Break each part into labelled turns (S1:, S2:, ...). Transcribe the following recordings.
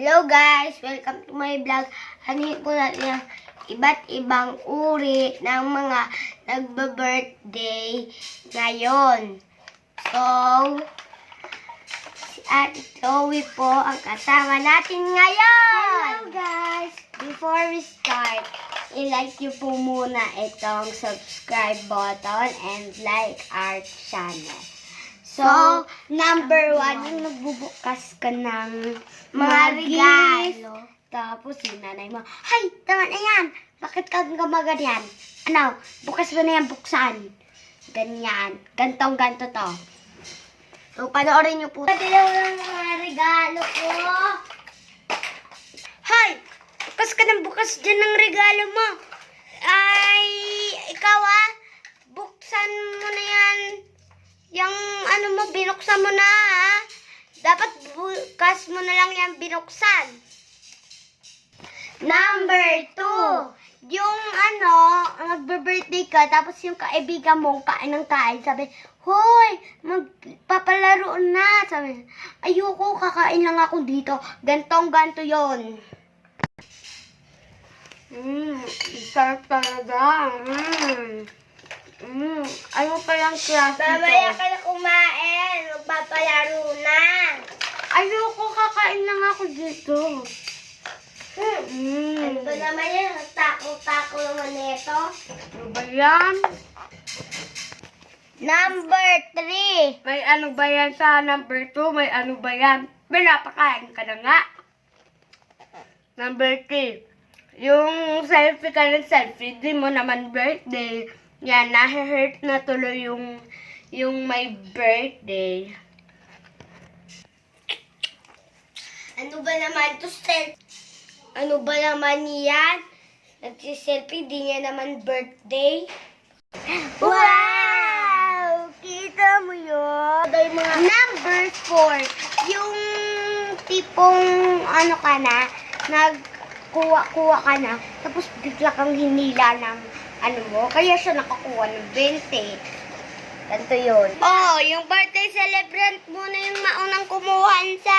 S1: Hello guys! Welcome to my vlog. Hanin po natin yung iba't ibang uri ng mga nagba-birthday ngayon. So, si Ate Chloe po ang kasama natin ngayon! Hello guys! Before we start, i-like nyo po muna itong subscribe button and like our channel. So, number 1, yung nagbubukas ka ng mga regalo. Tapos yung nanay mo, "Hay, tama na yan! Bakit ka gamaganyan? Ano, bukas mo na yan buksan." Ganyan. Gantong-ganto to. So, panoorin nyo po. Padilaw ng mga regalo ko. Hay! Bukas ka ng bukas dyan ng regalo mo. Ay, ikaw buksan mo na yan. Yung ano mo, binuksan mo na Dapat bukas mo na lang yan binuksan. Number 2. Yung magbe-birthday ka, tapos yung kaibigan mo, kain ng kain, sabi, "Hoy, magpapalaro na." Sabi, "Ayoko, kakain lang ako dito." Gantong-ganto yon. Sarap talaga. Ano pa yung klase ito? Mamaya ka na kumain. Magpapalaro na. Ayoko, kakain lang ako dito. Ano ba naman yan? Tako-tako naman ito. Ano ba yan? Number 3. May ano ba yan sa number 2? May ano ba yan? May napakain ka na nga. Number 3. Yung selfie ka ng selfie, di mo naman birthday. Yan, nahe-hurt na tuloy yung may birthday. Ano ba naman to, Ano ba naman yan? Nagsiselfie, di niya naman birthday. Wow! Kita mo yun? Number 4. Yung tipong ka na, nagkuha ka na, tapos bigla kang hinila ng kaya siya nakakuha ng 20. Ganito yun. Oh, yung birthday celebrant mo na yung maunang kumuha sa,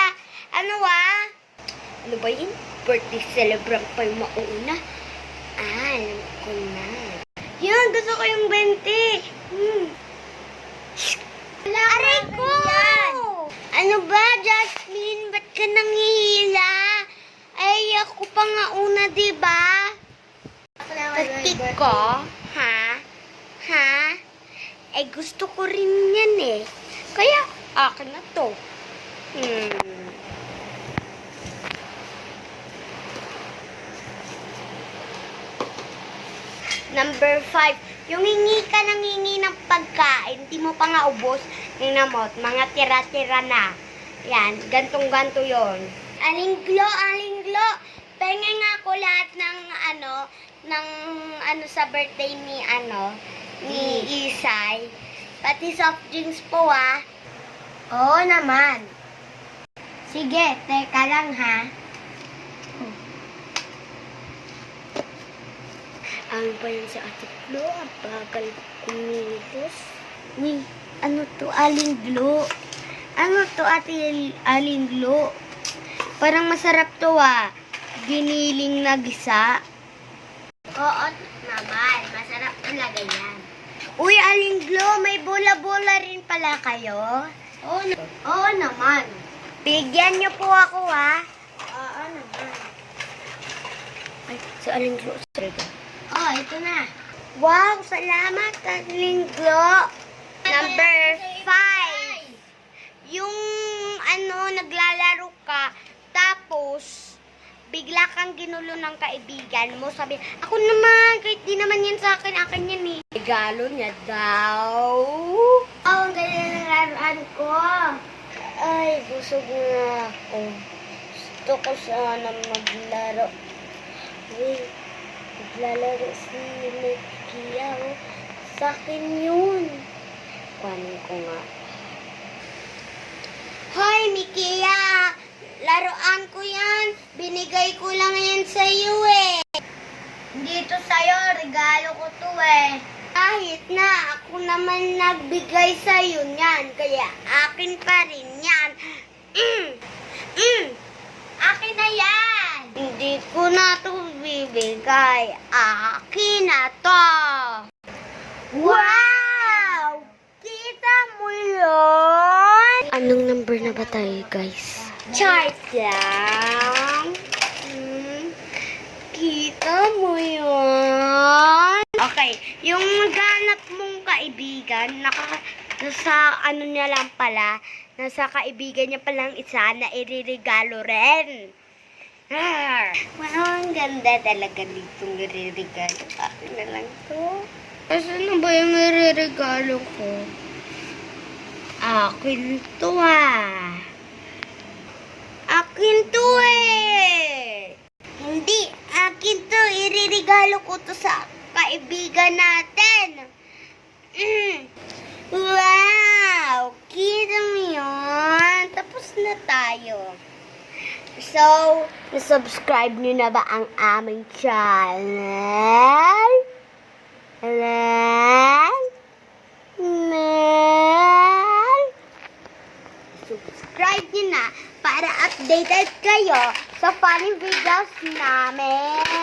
S1: Ano ba yun? Birthday celebrant pa yung mauna? Alam ko na. Yun, gusto ko yung 20. Aray ko! Ano ba, Jasmine? Ba't ka nangihila? Ay, ako pa nga una, diba? Patik ko? Ha? Eh, gusto ko rin yan Kaya, akin na to. Number 5. Yung hingi ka ng pagkain, di mo pa nga ubos. Tingnan mo, mga tira-tira na. Yan, gantong-ganto yon. Alinglo. Pengen nga ako lahat ng sa birthday ni Isay. Pati soft drinks po Oo naman. Sige, teka lang Ano ba yan si Ate Flo? Ang bagal kumilos. Ano to, Aling Glo? Ano to, Ate Aling Glo? Parang masarap to Giniling na gisa. Oo naman, masarap talaga yan. Uy, Aling Glo, may bola-bola rin pala kayo? Oo naman. Bigyan niyo po ako Oo naman. Ay, si Aling Glo. Ito na. Wow, salamat, Aling Glo. Number 5. Yung naglalaro ka, tapos bigla kang ginulo ng kaibigan mo. Sabi, "Ako naman, kahit di naman yan sa akin, akin yan Regalo niya daw. Ang galing ng laruan ko. Ay, busog na ako. Gusto ko sana maglaro. Wait, maglalaro si Mikia. Sa akin yun. Kuhanin ko nga. Hoy, Mikia! Laruan ko yan. Binigay ko lang yan sa'yo Hindi to sa'yo. Regalo ko to Kahit na ako naman nagbigay sa'yo niyan. Kaya akin pa rin yan. Akin na yan! Hindi ko na to bibigay. Akin na to! Wow! Kita mo yun? Anong number na ba tayo, guys? Chart lang. Kita mo yun? Okay, yung naghanap mong kaibigan, nasa ano niya lang pala, nasa kaibigan niya palang isa na iririgalo rin. Wow, ang ganda talaga ditong iririgalo. Akin na lang to. Asan na ba yung iririgalo ko? Akin to Akin to Hindi, akin to. Iririgalo ko to sa kaibigan natin. Wow! Kita mo yun? Tapos na tayo. So, nasubscribe nyo na ba ang aming channel? Subscribe nyo na para updated kayo sa funny videos namin.